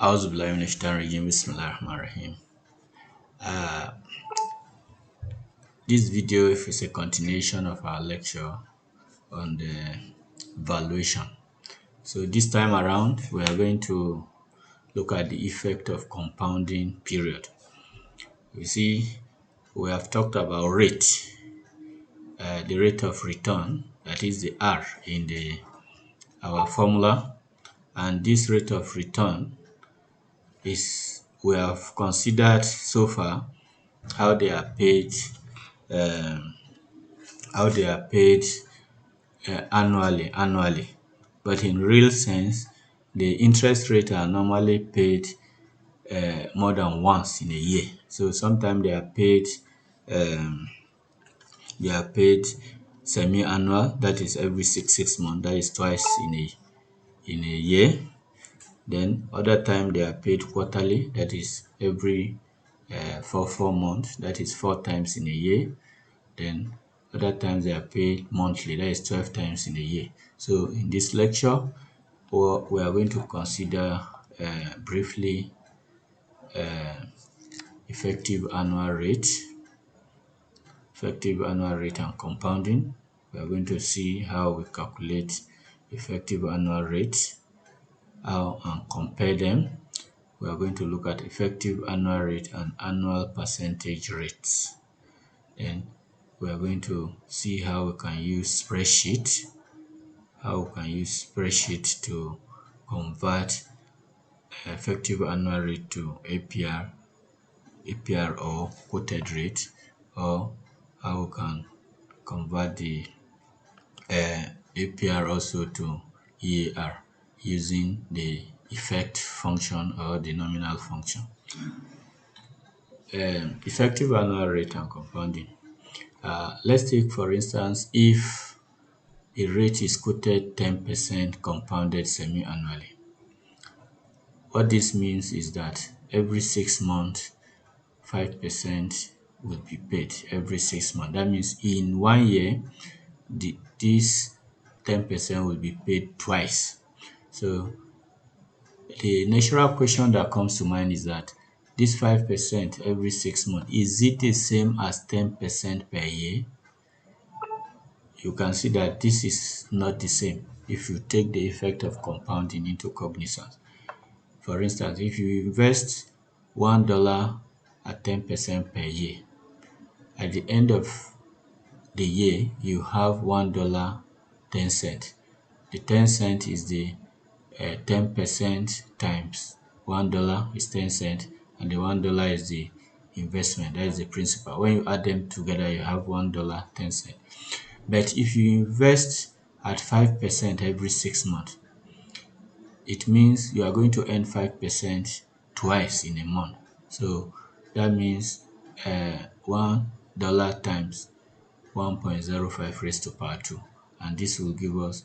Auzubillahi minash shaitanir rajim. Bismillahir rahmanir rahim. This video is a continuation of our lecture on the valuation. So this time around, we are going to look at the effect of compounding period. You see, we have talked about rate, the rate of return, that is the R in our formula, and this rate of return is, we have considered so far how they are paid annually, but in real sense the interest rate are normally paid more than once in a year. So sometimes they are paid semi-annual, that is every six months, that is twice in a year. Then other time they are paid quarterly, that is every 4 months, that is 4 times in a year. Then other times they are paid monthly, that is 12 times in a year. So in this lecture, we are going to consider briefly effective annual rate and compounding. We are going to see how we calculate effective annual rate, and compare them. We are going to look at effective annual rate and annual percentage rates. Then we are going to see how we can use spreadsheet to convert effective annual rate to APR or quoted rate, or how we can convert the APR also to EAR using the effect function or the nominal function. Effective annual rate and compounding. Let's take, for instance, if a rate is quoted 10% compounded semi-annually. What this means is that every 6 months 5% will be paid every 6 months. That means in 1 year this 10% will be paid twice. So the natural question that comes to mind is that this 5% every 6 months, is it the same as 10% per year? You can see that this is not the same if you take the effect of compounding into cognizance. For instance, if you invest $1 at 10% per year, at the end of the year you have $1.10. The 10 cent is the 10% times $1 is 10 cents, and the $1 is the investment, that is the principal. When you add them together, you have $1.10. But if you invest at 5% every 6 months, it means you are going to earn 5% twice in a month. So that means $1 times 1.05 raised to power 2, and this will give us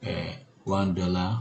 $1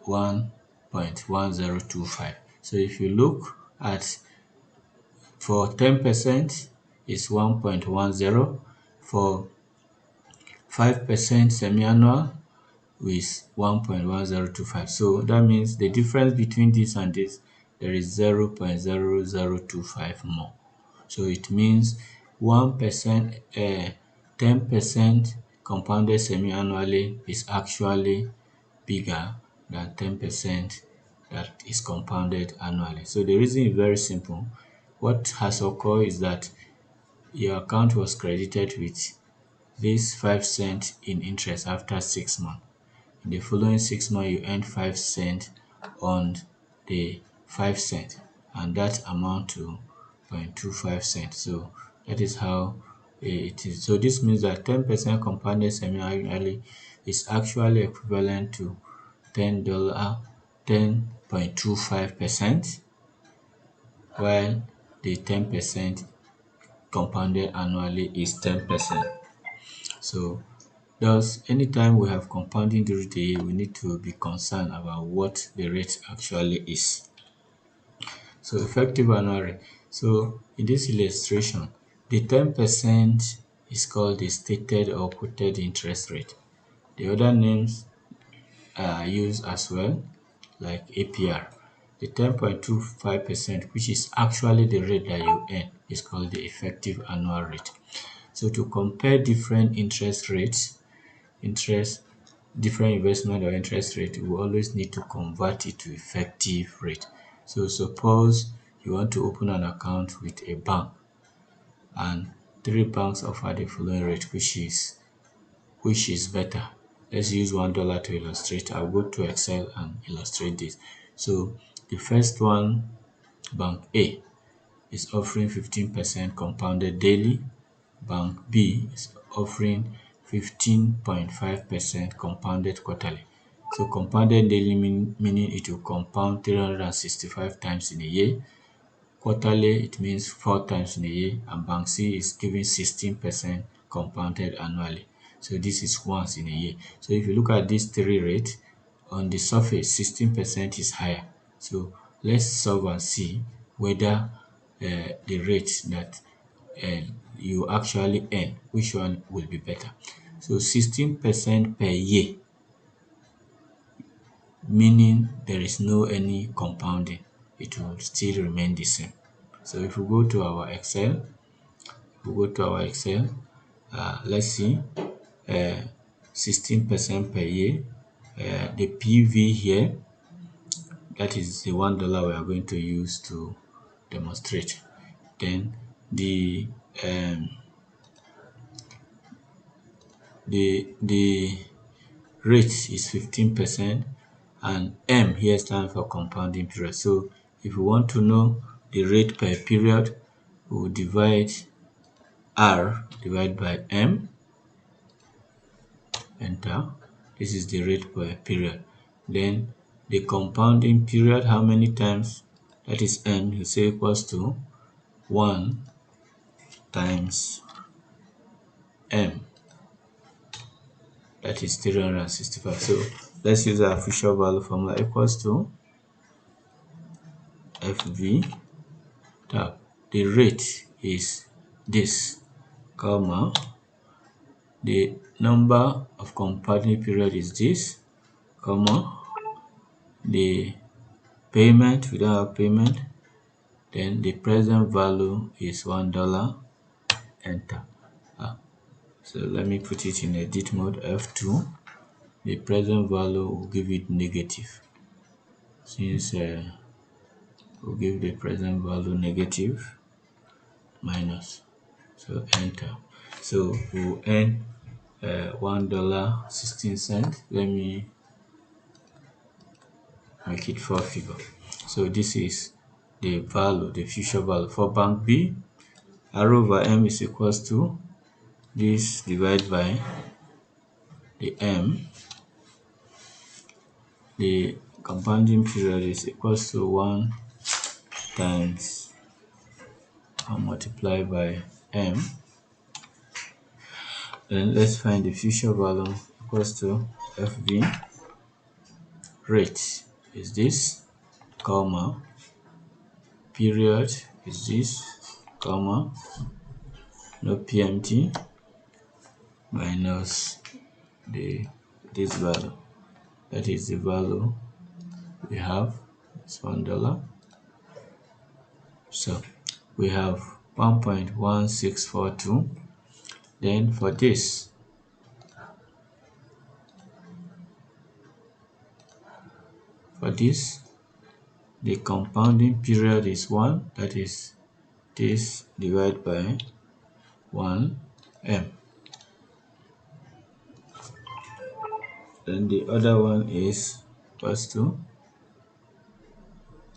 1.1025. So if you look at, for 10% is 1.10, for 5% semi-annual with 1.1025. So that means the difference between this and this, there is 0.0025 more. So it means 1%, 10% compounded semi-annually is actually bigger than 10% that is compounded annually. So the reason is very simple. What has occurred is that your account was credited with this 5 cents in interest after 6 months. In the following 6 months, you earn 5 cents on the 5 cents, and that amount to 0.25 cents. So that is how it is. So this means that 10% compounded semi-annually is actually equivalent to $10.25%, while the 10% compounded annually is 10%. So thus, anytime we have compounding during the year, we need to be concerned about what the rate actually is. So effective annual rate. So in this illustration, the 10% is called the stated or quoted interest rate. The other names are used as well, like APR. The 10.25%, which is actually the rate that you earn, is called the effective annual rate. So to compare different interest rates, different investment or interest rate, we always need to convert it to effective rate. So suppose you want to open an account with a bank and 3 banks offer the following rate, which is better. Let's use $1 to illustrate. I'll go to Excel and illustrate this. So the first one, Bank A, is offering 15% compounded daily. Bank B is offering 15.5% compounded quarterly. So compounded daily meaning it will compound 365 times in a year. Quarterly, it means 4 times in a year, and Bank C is giving 16% compounded annually. So this is once in a year. So if you look at these 3 rates, on the surface, 16% is higher. So let's solve and see whether the rate that you actually earn, which one will be better. So 16% per year, meaning there is no any compounding. It will still remain the same. So if we go to our Excel, let's see, 16% per year. The PV here, that is the $1 we are going to use to demonstrate. Then the rate is 15%, and M here stands for compounding period. So if we want to know the rate per period, we will divide R by M, enter. This is the rate per period. Then the compounding period, how many times, that is M, you say equals to 1 times M, that is 365. So let's use our official value formula, equals to FV tab. The rate is this, comma, the number of compounding period is this, comma, the payment, we don't have payment, then the present value is $1, enter. So let me put it in edit mode, F2. The present value will give it negative, since we'll give the present value negative, minus, so enter. So we'll earn $1.16. Let me make it 4 figure. So this is the value, the future value for Bank B. R over M is equals to this divided by the M. The compounding period is equals to 1 times and multiplied by M. Then let's find the future value, equals to FV. Rate is this, comma, period is this, comma, no PMT, minus this value. That is the value we have, it's $1. So we have 1.1642. Then for this, the compounding period is 1, that is this divided by 1 M. Then the other one is equals to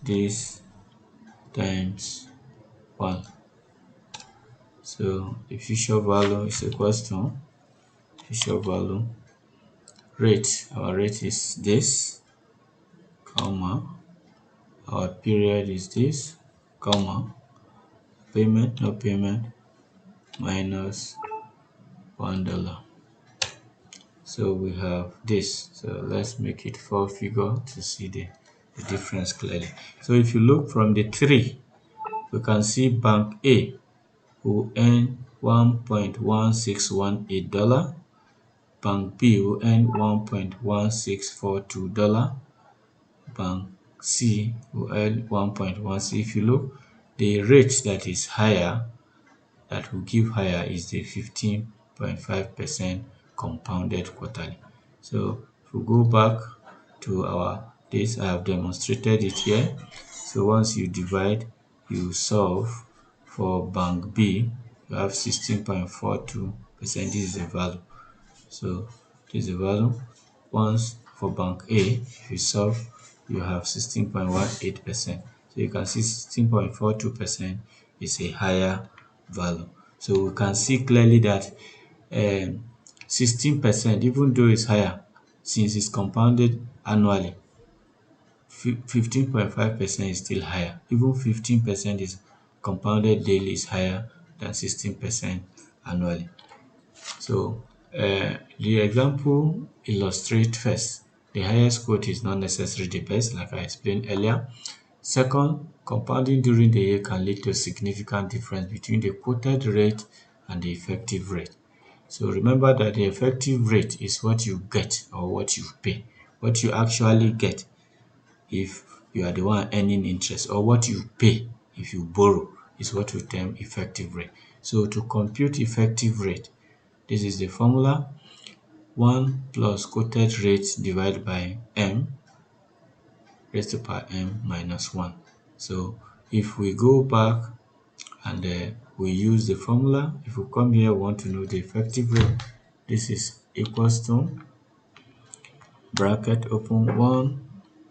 this times 1. So the future value is equals to future value rate. Our rate is this, comma, our period is this, comma, payment, no payment, minus $1. So we have this. So let's make it 4 figure to see the difference clearly. So if you look from the 3, we can see Bank A will earn $1.1618. Bank B will earn $1.1642. bank C will earn 1.1. So if you look, the rate that is higher, that will give higher, is the 15.5% compounded quarterly. So if we go back to our this, I have demonstrated it here. So once you divide, you solve for bank B, you have 16.42%. This is the value. So this is the value. Once for bank A, if you solve, you have 16.18%. So you can see 16.42% is a higher value. So we can see clearly that 16%, even though it's higher, since it's compounded annually, 15.5% is still higher. Even 15% is compounded daily is higher than 16% annually. So the example illustrates first, the highest quote is not necessarily the best, like I explained earlier. Second, compounding during the year can lead to a significant difference between the quoted rate and the effective rate. So remember that the effective rate is what you get or what you pay, what you actually get if you are the one earning interest, or what you pay if you borrow is what we term effective rate. So to compute effective rate, this is the formula: 1 plus quoted rate divided by m raised to power m minus 1. So if we go back and we use the formula, if we come here, we want to know the effective rate. This is equals to bracket open 1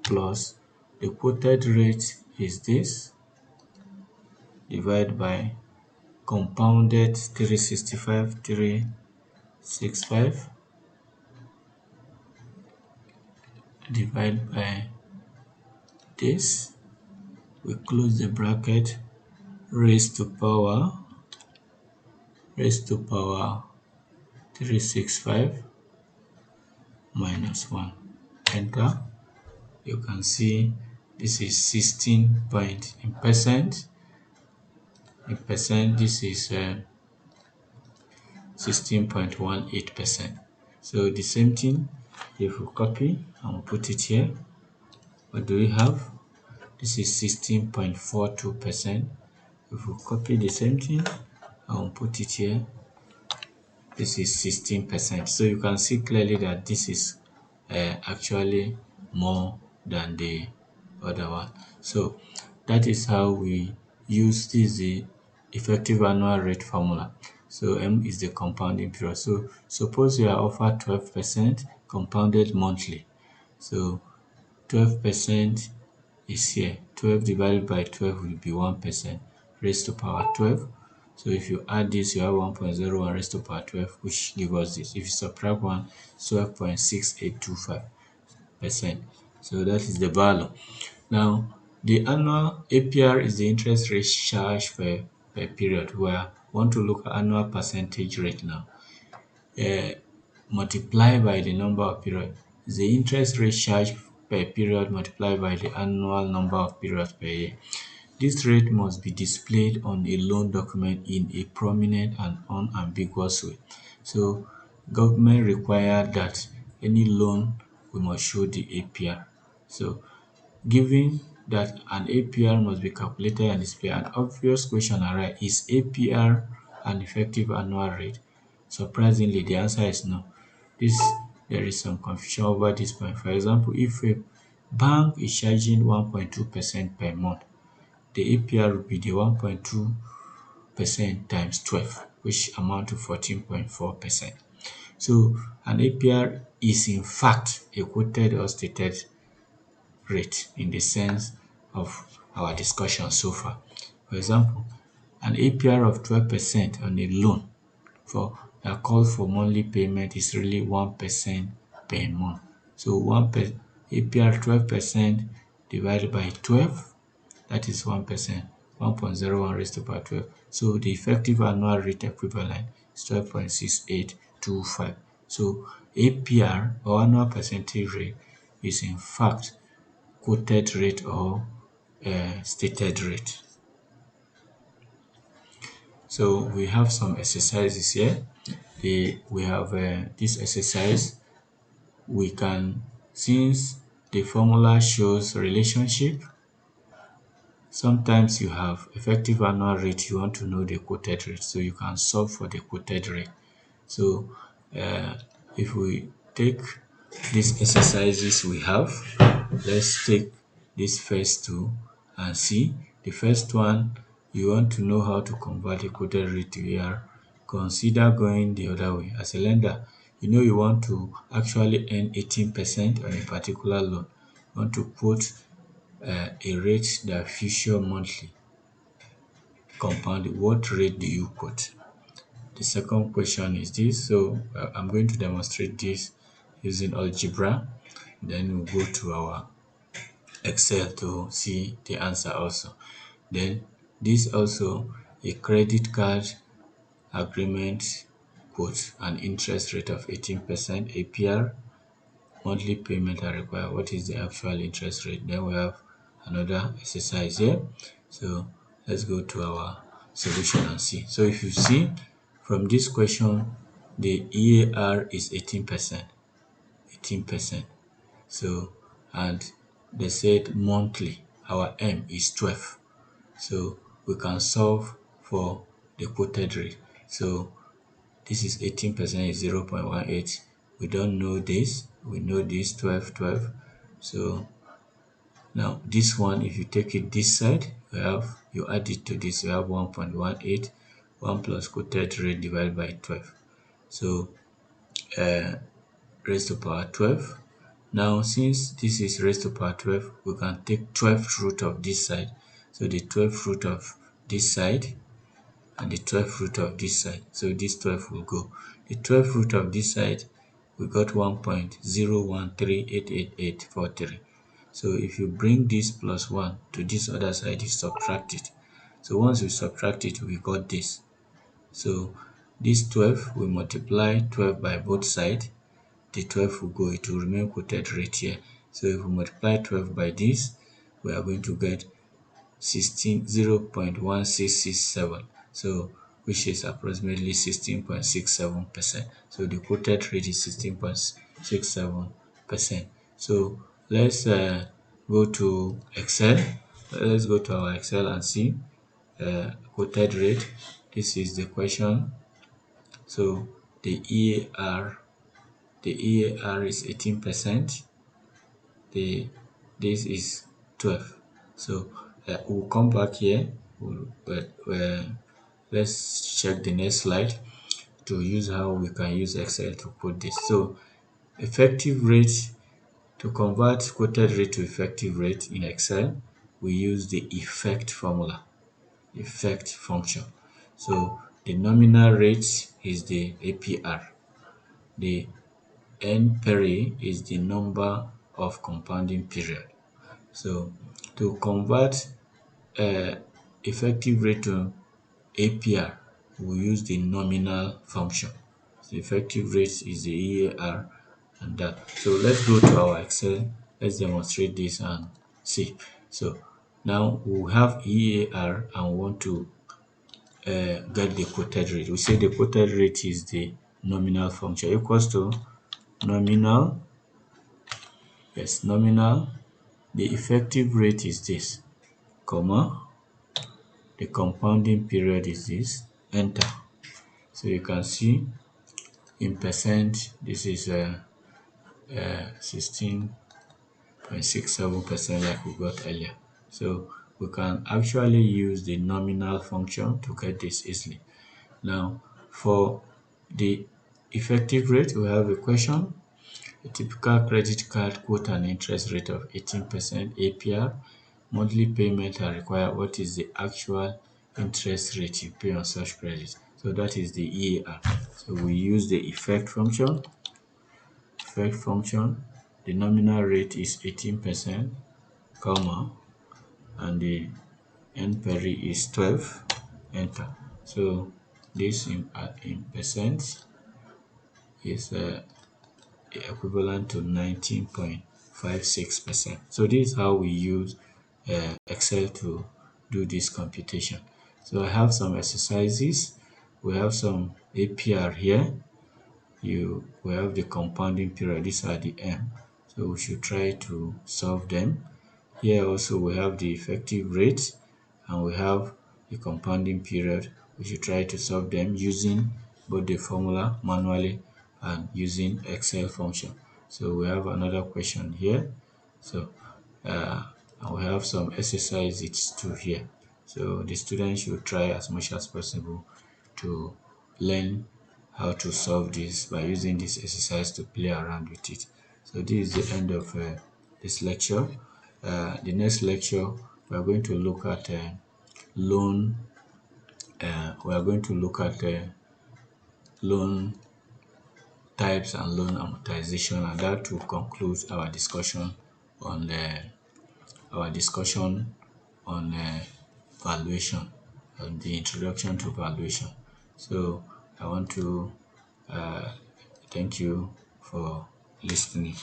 plus the quoted rate is this divided by compounded 365 divided by this. We close the bracket, raised to power 365 minus 1. Enter. You can see this is 16 point in percent. In percent, this is 16.18%. So the same thing, if we copy and put it here, what do we have? This is 16.42%. If we copy the same thing and put it here, this is 16%. So you can see clearly that this is actually more than the other one. So that is how we use this, the effective annual rate formula. So M is the compounding period. So suppose you are offered 12% compounded monthly. So 12% is here. 12 divided by 12 will be 1% raised to power 12. So if you add this, you have 1.01 raised to power 12, which gives us this. If you subtract 1, 12.6825%. So that is the value. Now, the annual APR is the interest rate charged per period. We want to look at annual percentage rate now. Multiplied by the number of periods. The interest rate charged per period multiplied by the annual number of periods per year. This rate must be displayed on a loan document in a prominent and unambiguous way. So government require that any loan we must show the APR. So given that an APR must be calculated and displayed, an obvious question arises: is APR an effective annual rate? Surprisingly, the answer is no. There is some confusion over this point. For example, if a bank is charging 1.2% per month, the APR will be the 1.2% times 12, which amount to 14.4%. So an APR is in fact a quoted or stated rate in the sense of our discussion so far. For example, an APR of 12% on a loan for a call for monthly payment is really 1% per month. So APR 12% divided by 12, that is 1%, 1.01 raised to power 12. So the effective annual rate equivalent is 12.6825. So APR, or annual percentage rate, is in fact quoted rate or stated rate. So we have some exercises here. We have this exercise. We can, since the formula shows relationship. Sometimes you have effective annual rate, you want to know the quoted rate, so you can solve for the quoted rate. So if we take these exercises we have, let's take this first two and see. The first one, you want to know how to convert a quoted rate to EAR. Consider going the other way. As a lender, you know you want to actually earn 18% on a particular loan. You want to quote a rate that future monthly compounded. What rate do you quote? The second question is this. So I'm going to demonstrate this using algebra. Then we'll go to our Excel to see the answer also. Then this also a credit card agreement quote an interest rate of 18% APR. Monthly payment are required. What is the actual interest rate? Then we have another exercise here. So let's go to our solution and see. So if you see from this question, the EAR is 18%. 18%. So, and they said monthly, our M is 12. So we can solve for the quoted rate. So this is 18% is 0.18. We don't know this. We know this 12, 12. So now this one, if you take it this side, you add it to this, you have 1.18. 1 plus quoted rate divided by 12. So raised to power 12. Now since this is raised to power 12, we can take 12th root of this side. So the 12th root of this side and the 12th root of this side. So this 12 will go. The 12th root of this side, we got 1.013888843. So if you bring this plus 1 to this other side, you subtract it. So once you subtract it, we got this. So this 12, we multiply 12 by both sides. The 12 will go, it will remain quoted rate here. So if we multiply 12 by this, we are going to get 0.1667. So which is approximately 16.67%. So the quoted rate is 16.67%. So let's go to Excel. Let's go to our Excel and see quoted rate. This is the question. So the EAR is 18%. This is 12. So we'll come back here. Let's check the next slide to use how we can use Excel to put this. So effective rate, to convert quoted rate to effective rate in Excel, we use the effect formula, effect function. So the nominal rate is the APR. The N peri is the number of compounding period. So to convert effective rate to APR, we use the nominal function. The effective rate is the EAR and that. So let's go to our Excel. Let's demonstrate this and see. So now we have EAR and we want to get the quoted rate. We say the quoted rate is the nominal function equals to nominal. Yes, nominal. The effective rate is this, comma. The compounding period is this, enter. So you can see in percent, this is 16.67% like we got earlier. So we can actually use the nominal function to get this easily. Now for the effective rate, we have a question. A typical credit card quote an interest rate of 18% APR. Monthly payment are required. What is the actual interest rate you pay on such credit? So that is the EAR. So we use the effect function. Effect function. The nominal rate is 18%, comma, and the N peri is 12. Enter. So this in percent is equivalent to 19.56%. So this is how we use Excel to do this computation. So I have some exercises. We have some APR here. We have the compounding period. These are the M. So we should try to solve them. Here also we have the effective rate and we have the compounding period. We should try to solve them using both the formula manually and using Excel function. So we have another question here. So and we have some exercises too here. So the students should try as much as possible to learn how to solve this by using this exercise to play around with it. So this is the end of this lecture. The next lecture we are going to look at loan. We are going to look at loan types and loan amortization, and that will conclude our discussion on valuation and the introduction to valuation. So I want to uh, thank you for listening.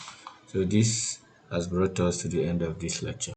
So this has brought us to the end of this lecture.